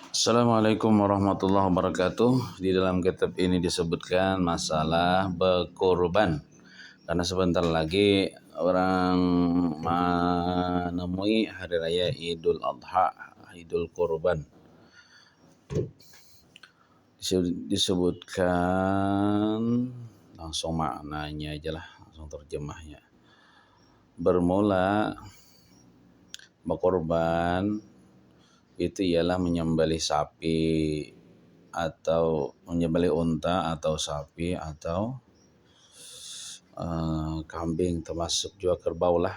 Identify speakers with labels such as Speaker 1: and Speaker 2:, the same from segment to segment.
Speaker 1: Assalamualaikum warahmatullahi wabarakatuh. Di dalam kitab ini disebutkan masalah berkorban. Karena sebentar lagi orang menemui hari raya Idul Adha, Idul Kurban. Disebutkan langsung maknanya aja lah, langsung terjemahnya. Bermula berkorban itu ialah menyembelih sapi atau menyembelih unta atau sapi atau kambing, termasuk juga kerbau lah.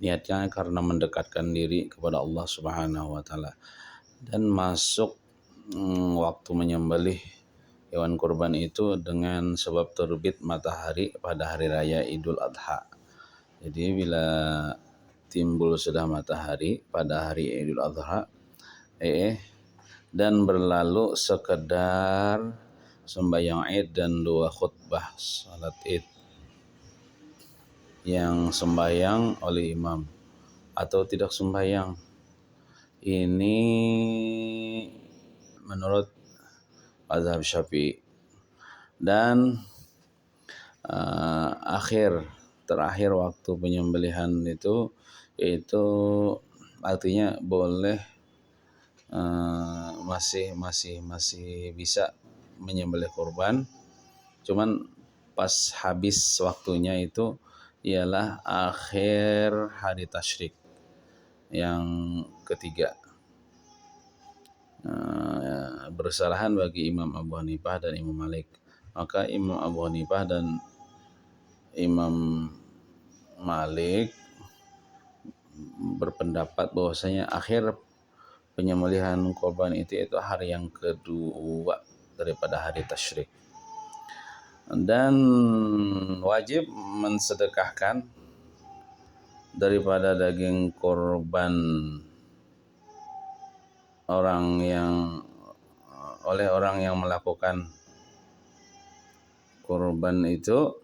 Speaker 1: Niatnya karena mendekatkan diri kepada Allah Subhanahu wa taala. Dan masuk waktu menyembelih hewan kurban itu dengan sebab terbit matahari pada hari raya Idul Adha. Jadi bila timbul sudah matahari pada hari Idul Adha dan berlalu sekedar sembahyang Id dan 2 khutbah salat Id yang sembahyang oleh imam atau tidak sembahyang. Ini menurut mazhab Syafi'i. Dan terakhir waktu penyembelihan itu artinya boleh masih bisa menyembelih kurban, cuman pas habis waktunya itu ialah akhir hari tasyrik yang ketiga. Bersalahan bagi Imam Abu Hanifah dan Imam Malik. Maka Imam Abu Hanifah dan Imam Malik berpendapat bahwasanya akhir penyembelihan korban itu hari yang kedua daripada hari tasyrik. Dan wajib mensedekahkan daripada daging korban oleh orang yang melakukan korban itu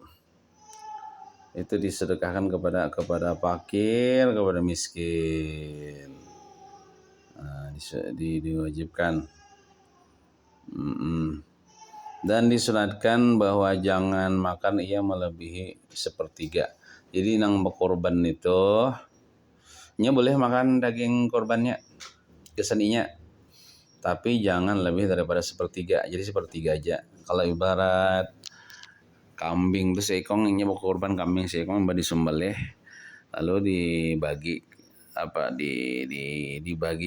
Speaker 1: disedekahkan kepada fakir, kepada miskin. Diwajibkan. Dan disunatkan bahwa jangan makan ia melebihi sepertiga. Jadi nang berkorban itu boleh makan daging korbannya keseninya, tapi jangan lebih daripada sepertiga. Jadi sepertiga aja. Kalau ibarat kambing itu seekong, ini berkorban kambing seekong disembelih lalu dibagi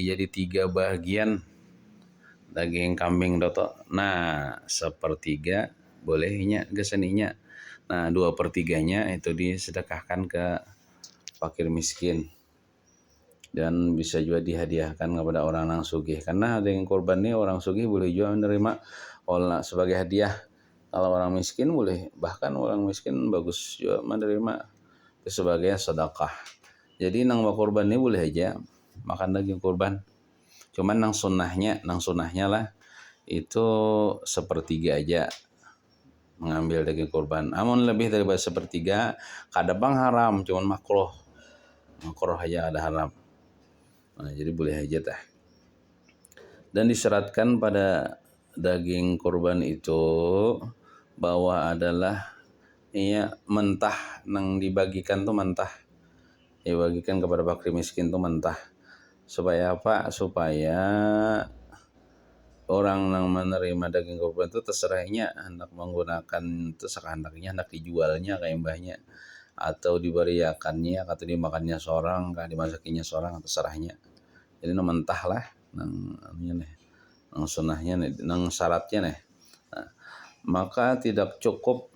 Speaker 1: jadi 3 bagian daging kambing doto. Nah, sepertiga bolehnya keseninya. Nah, 2/3-nya itu disedekahkan ke fakir miskin. Dan bisa juga dihadiahkan kepada orang yang sugih. Karena daging korban ini orang sugih boleh juga menerima sebagai hadiah. Kalau orang miskin boleh, bahkan orang miskin bagus juga menerima sebagai sedekah. Jadi nang korban ini boleh aja makan daging korban. Cuman nang sunnahnya lah itu sepertiga aja mengambil daging korban. Namun lebih daripada sepertiga kadang haram, cuman makruh aja ada haram. Nah, jadi boleh aja tah. Dan disyaratkan pada daging korban itu bahwa adalah mentah, nang dibagikan tuh mentah. Dibagikan kepada fakir miskin tuh mentah. Supaya apa? Supaya orang yang menerima daging korban itu terserahnya hendak menggunakan itu sekehendaknya, hendak dijualnya kayak mbahnya, atau diberiakannya, atau dimakannya seorang, atau dimasakinya seorang, terserahnya. Jadi mentah lah nang sunahnya nang syaratnya nih. Nah, maka tidak cukup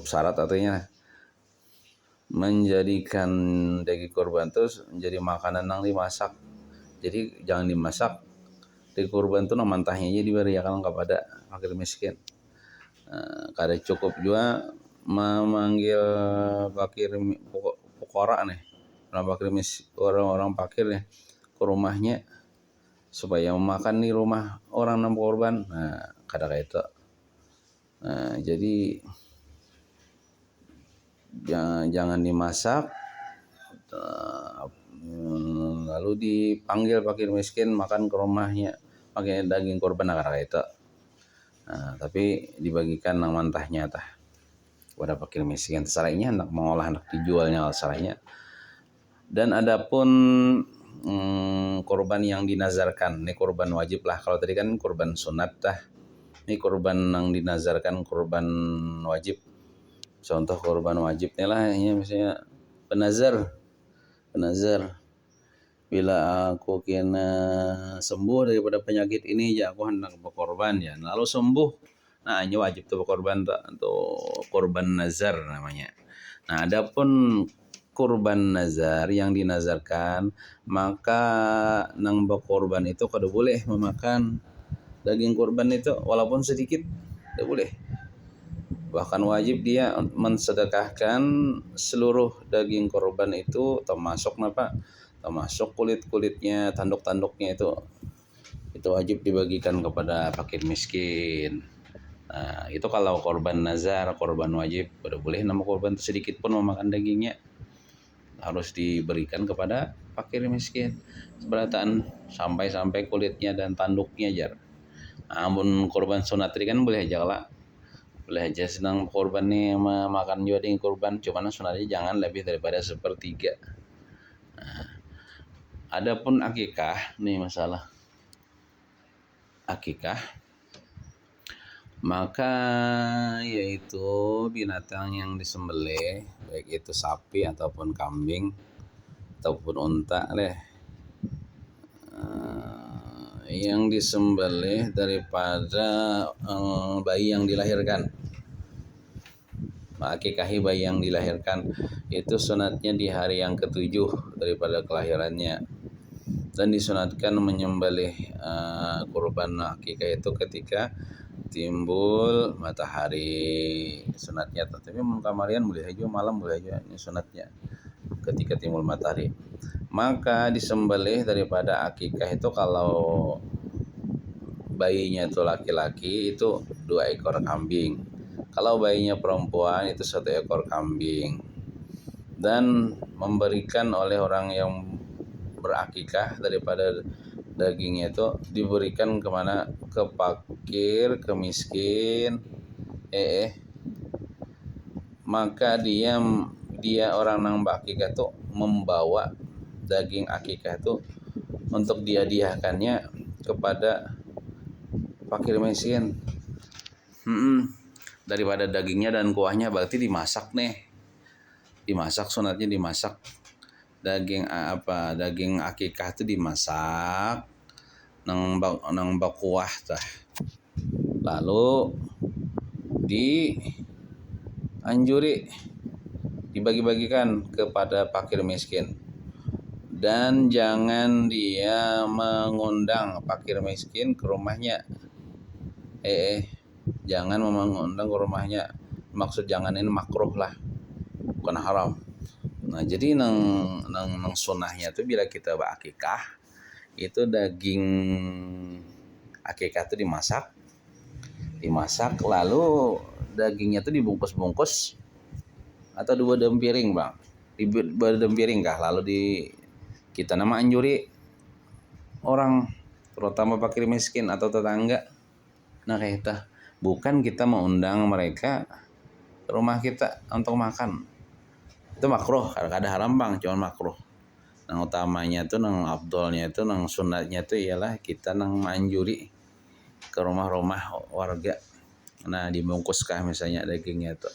Speaker 1: syarat artinya menjadikan daging korban terus menjadi makanan yang dimasak. Jadi jangan dimasak. Daging korban itu nang mentahnya aja diberikan kepada fakir miskin. Kada cukup juga memanggil fakir pokora nih, orang fakir nih ke rumahnya supaya makan di rumah orang nang korban. Nah, kada kayak itu. Nah, jadi jangan dimasak, Lalu dipanggil fakir miskin makan ke rumahnya pakai daging korban agar itu. Nah, tapi dibagikan nang mantahnya tah kepada fakir miskin. Sarainya hendak mengolah hendak dijualnya sarainya. Dan adapun korban yang dinazarkan, ini korban wajib lah. Kalau tadi kan korban sunat tah. Ini korban yang dinazarkan korban wajib. Contoh korban wajibnya lah, ini misalnya penazar. Bila aku kena sembuh daripada penyakit ini, ya aku hendak berkorban ya. Lalu sembuh, nah ini wajib tuh berkorban untuk korban nazar namanya. Nah, adapun kurban nazar yang dinazarkan, maka nang berkorban itu kada boleh memakan daging kurban itu walaupun sedikit, tidak boleh. Bahkan wajib dia mensedekahkan seluruh daging korban itu termasuk kulit-kulitnya, tanduk-tanduknya itu wajib dibagikan kepada fakir miskin. Nah, itu kalau korban nazar, korban wajib, tidak boleh nama korban itu sedikit pun memakan dagingnya, harus diberikan kepada fakir miskin seberataan sampai kulitnya dan tanduknya jar. Namun korban sunat tadi kan boleh aja lah. Boleh aja sedang korban nih makan juga dengan korban, cuman sunatnya jangan lebih daripada sepertiga. Nah, adapun akikah nih masalah akikah, maka yaitu binatang yang disembelih baik itu sapi ataupun kambing ataupun unta yang disembelih daripada bayi yang dilahirkan. Akikahi bayi yang dilahirkan itu sunatnya di hari yang ketujuh daripada kelahirannya, dan disunatkan menyembelih kurban akikah itu ketika timbul matahari sunatnya. Tapi kamarian boleh aja malam boleh aja, ini sunatnya ketika timbul matahari. Maka disembelih daripada akikah itu kalau bayinya itu laki-laki itu 2 ekor kambing, kalau bayinya perempuan itu 1 ekor kambing, dan memberikan oleh orang yang berakikah daripada dagingnya itu diberikan kemana? Ke fakir, ke miskin. Maka dia orang nang berakikah itu membawa daging akikah itu untuk dihadiahkannya kepada fakir miskin. Daripada dagingnya dan kuahnya berarti dimasak nih. Dimasak, sunatnya dimasak. Daging akikah itu dimasak nang bakuah tah. Lalu dianjuri dibagi-bagikan kepada fakir miskin. Dan jangan dia mengundang fakir miskin ke rumahnya. Jangan mengundang ke rumahnya. Maksud jangan ini makruh lah, bukan haram. Nah, jadi nang sunahnya itu bila kita berakikah itu daging akikah itu dimasak lalu dagingnya itu dibungkus-bungkus atau 2 piring bang, 2 piring kah, lalu kita nama anjuri orang terutama fakir miskin atau tetangga. Nah kita bukan kita mengundang mereka ke rumah kita untuk makan, itu makruh, kadang-kadang haram bang, cuman makruh. Nang utamanya itu nang afdolnya itu nang sunatnya itu ialah kita nang anjuri ke rumah-rumah warga. Nah dibungkuskah misalnya dagingnya itu,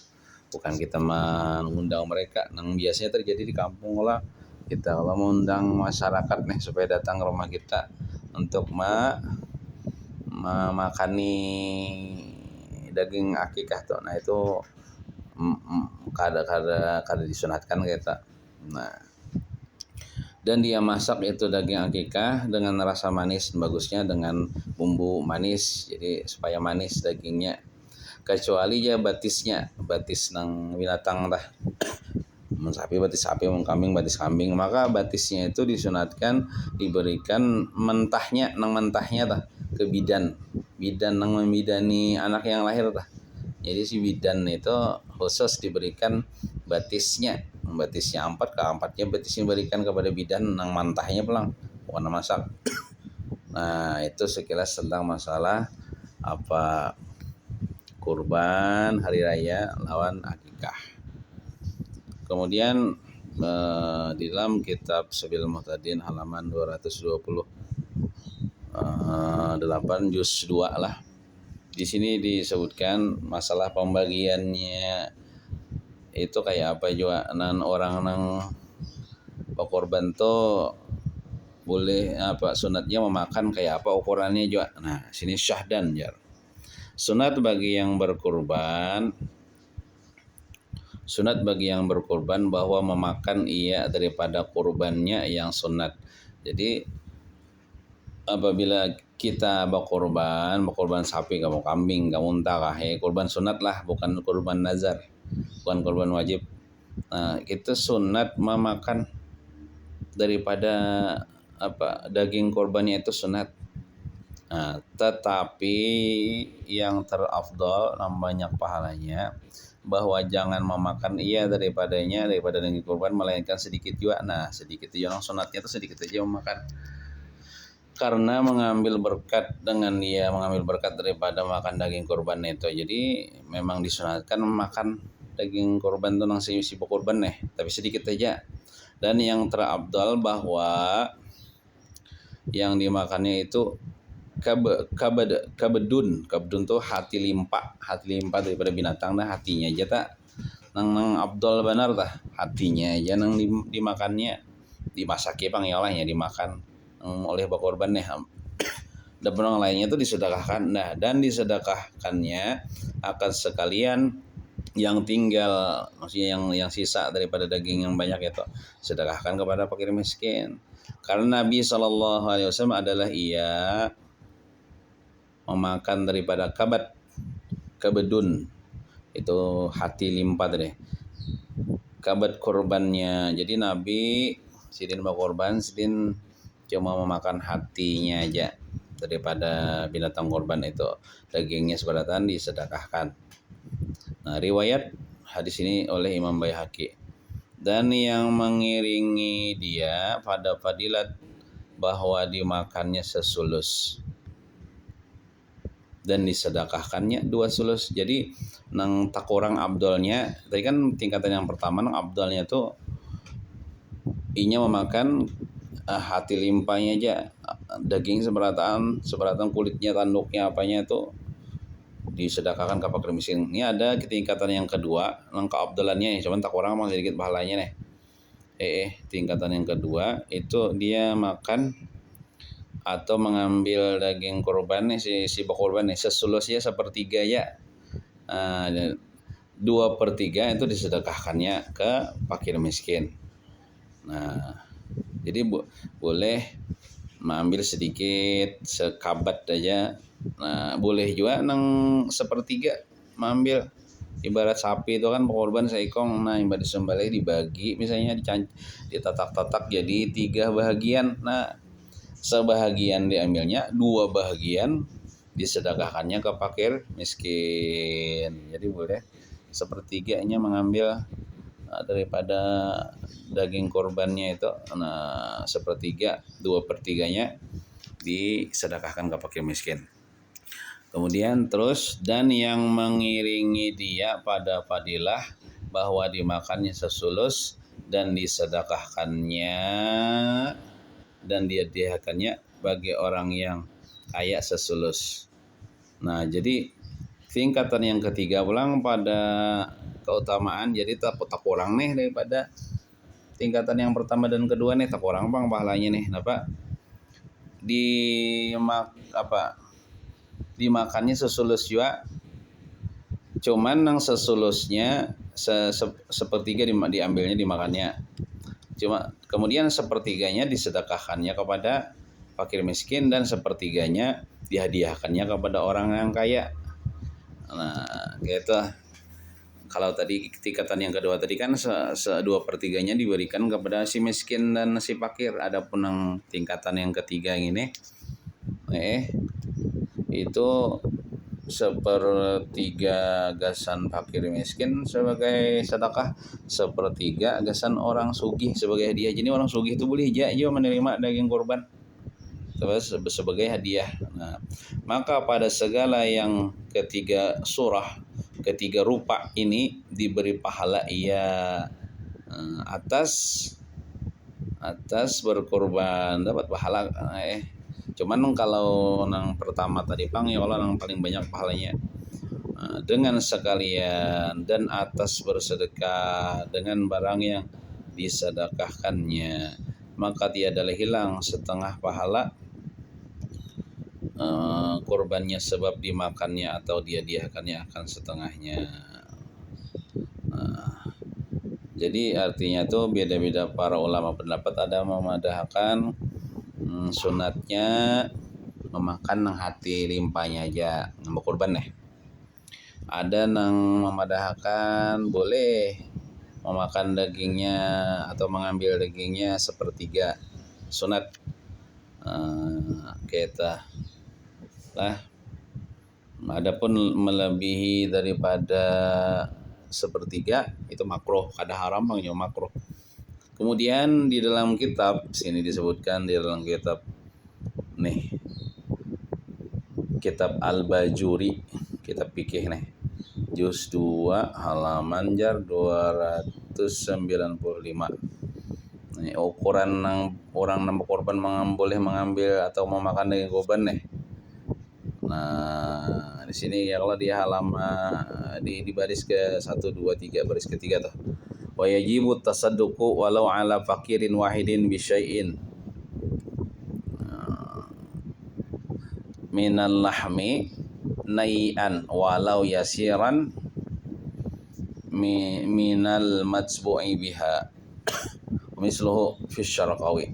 Speaker 1: bukan kita mengundang mereka. Nang biasanya terjadi di kampung lah, kita kalau mengundang masyarakat nih supaya datang ke rumah kita untuk makani daging akikah tuh. Nah itu kada disunatkan kita. Nah, dan dia masak itu daging akikah dengan rasa manis, bagusnya dengan bumbu manis, jadi supaya manis dagingnya. Kecuali ya batis nang binatang dah. Sapi batis sapi, kambing batis kambing, maka batisnya itu disunatkan diberikan mentahnya dah ke bidan nang membidani anak yang lahir dah. Jadi si bidan itu khusus diberikan batisnya betisnya 4, keempatnya betisnya berikan kepada bidan nang mantahnya pelang, bukan masak. Nah, itu sekilas tentang masalah apa kurban hari raya lawan akikah. Kemudian di dalam kitab Sabilul Muhtadin halaman 228 juz 2 lah. Di sini disebutkan masalah pembagiannya itu kayak apa juga, nan orang nang korban tuh boleh apa sunatnya memakan kayak apa ukurannya juga. Nah, sini syahdan jar. Sunat bagi yang berkurban bahwa memakan ia daripada kurbannya yang sunat. Jadi apabila kita berkorban sapi, kamu kambing, kamu unta kah, kurban sunat lah, bukan kurban nazar, bukan kurban wajib. Nah, kita sunat memakan daripada apa daging korbannya itu sunat. Nah, tetapi yang terafdal dan banyak pahalanya bahwa jangan memakan ia daripada daging korban melainkan sedikit juga. Nah, sedikit juga sunatnya itu sedikit aja memakan. Karena mengambil berkat daripada makan daging korban itu. Jadi memang disunatkan makan daging korban itu nang si korban tapi sedikit aja. Dan yang terabdal bahwa yang dimakannya itu kabedun tuh hati limpa daripada binatang dah, hatinya aja tak nang abdal benar tah, hatinya aja nang dimakannya, dimasaknya pangiolahnya dimakan oleh korban dan yang lainnya itu disedekahkan. Nah, dan disedekahkannya akan sekalian yang tinggal, maksudnya yang sisa daripada daging yang banyak itu sedekahkan kepada fakir miskin. Karena Nabi SAW adalah ia memakan daripada kabedun itu hati limpa deh, kabad korbannya. Jadi Nabi sidin berkorban, sidin cuma memakan hatinya aja daripada binatang korban itu, dagingnya seberatan disedekahkan. Nah, riwayat hadis ini oleh Imam Baihaqi. Dan yang mengiringi dia pada fadilat bahwa dimakannya sesulus dan disedekahkannya 2 sulus. Jadi nang tak kurang abdolnya, tadi kan tingkatan yang pertama nang abdolnya tuh inya memakan hati limpahnya aja, daging seberatan kulitnya, tanduknya, apanya itu disedekahkan ke fakir miskin. Ini ada tingkatan yang kedua, nang keabdalannya cuman tak kurang mah sedikit pahalanya tingkatan yang kedua itu dia makan atau mengambil daging korban si korban sesulusnya sepertiga ya. 2/3 itu disedekahkannya ke fakir miskin. Nah, jadi boleh mengambil sedikit sekabat aja. Nah, boleh juga nang sepertiga mengambil. Ibarat sapi itu kan korban seekong, nah ibarat disembelih dibagi, misalnya ditatak-tatak jadi 3 bahagian. Nah, sebahagian diambilnya, 2 bahagian disedekahkannya ke fakir miskin. Jadi boleh sepertiganya mengambil daripada daging korbannya itu, nah 1/3, 2/3-nya disedekahkan ke fakir miskin. Kemudian terus, dan yang mengiringi dia pada fadilah bahwa dimakannya sesulus dan disedekahkannya dan dihadiahkannya bagi orang yang kaya sesulus. Nah, jadi tingkatan yang ketiga ulang pada keutamaan, jadi tak kurang daripada tingkatan yang pertama dan kedua tak kurang bang pahalanya kenapa? Dimakannya sesulus juga, cuman nang sesulusnya sepertiga diambilnya dimakannya, cuma kemudian sepertiganya disedekahkannya kepada fakir miskin dan sepertiganya dihadiahkannya kepada orang yang kaya. Nah, gitu. Kalau tadi tingkatan yang kedua tadi kan 2/3-nya diberikan kepada si miskin dan si fakir. Adapun yang tingkatan yang ketiga ini itu sepertiga gasan fakir miskin sebagai sedekah, sepertiga gasan orang sugih sebagai hadiah. Jadi orang sugih itu boleh aja menerima daging kurban sebagai hadiah. Nah, maka pada segala yang ketiga surah, ketiga rupa ini diberi pahala ia atas berkorban dapat pahala. Cuman kalau yang pertama tadi pang ya Allah yang paling banyak pahalanya. Dengan sekalian dan atas bersedekah dengan barang yang disedekahkannya, maka tiadalah hilang setengah pahala korbannya sebab dimakannya atau dia-diakannya akan setengahnya. Jadi artinya tuh beda-beda para ulama pendapat, ada memadahkan sunatnya memakan nang hati limpahnya aja nambah korban nih. Ada nang memadahkan boleh memakan dagingnya atau mengambil dagingnya sepertiga sunat kita lah. Adapun melebihi daripada sepertiga itu makruh, kada haram bang makruh. Kemudian di dalam kitab sini disebutkan di dalam kitab nih, kitab Al-Bajuri, kitab fikih nih, juz 2 halaman jar 295. Nih, ukuran orang nambah korban boleh mengambil atau memakan daging korban nih. Nah, di sini ya kalau di halaman di baris ke 1 2 3 baris ketiga tuh. Wa yajibu tasadduqu walau ala fakirin wahidin bi syai'in minal lahmi nai'an walau yasiran minal matsbu'i biha misluhu fi syarqawi.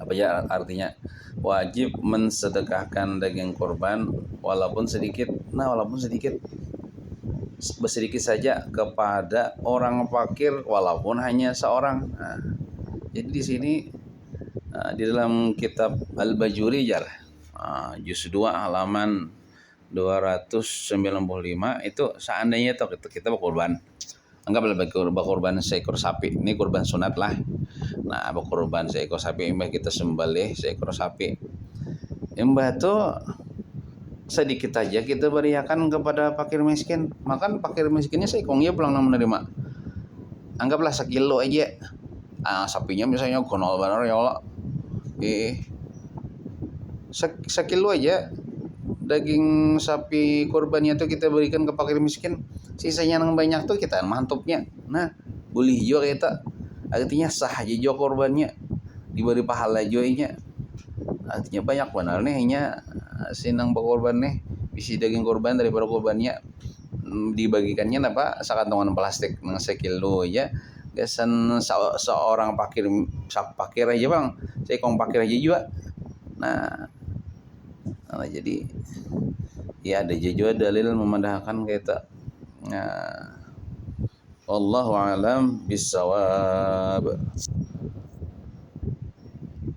Speaker 1: Apa ya artinya? Wajib mensedekahkan daging kurban walaupun sedikit. Nah, walaupun sedikit saja kepada orang fakir walaupun hanya seorang. Nah, jadi di sini di dalam kitab Al-Bajuri jar juz 2 halaman 295 itu seandainya tuh kita berkorban, anggaplah berkorban seekor sapi, ini kurban sunat lah. Nah, berkorban seekor sapi, imbah kita sembelih seekor sapi, imbah tuh sedikit aja kita berikan kepada fakir miskin, makan fakir miskinnya seekongnya pulang menerima, anggaplah sekilo aja. Sapinya misalnya gonol benar ya Allah, sekilo aja daging sapi kurbannya tuh kita berikan ke fakir miskin, sisanya yang banyak tuh kita mantupnya. Nah, boleh juga kita, artinya sah aja juga korbannya, diberi pahala juga. Artinya banyak benar nih sinang berkorban nih, bisi daging korban daripada korbannya dibagikannya apa sakantongan plastik nang sekilo aja gasan seorang fakir aja bang, seekong fakir aja juga. Nah, jadi ya ada juga dalil memandahkan kita. Nah, wallahu alam bisawab.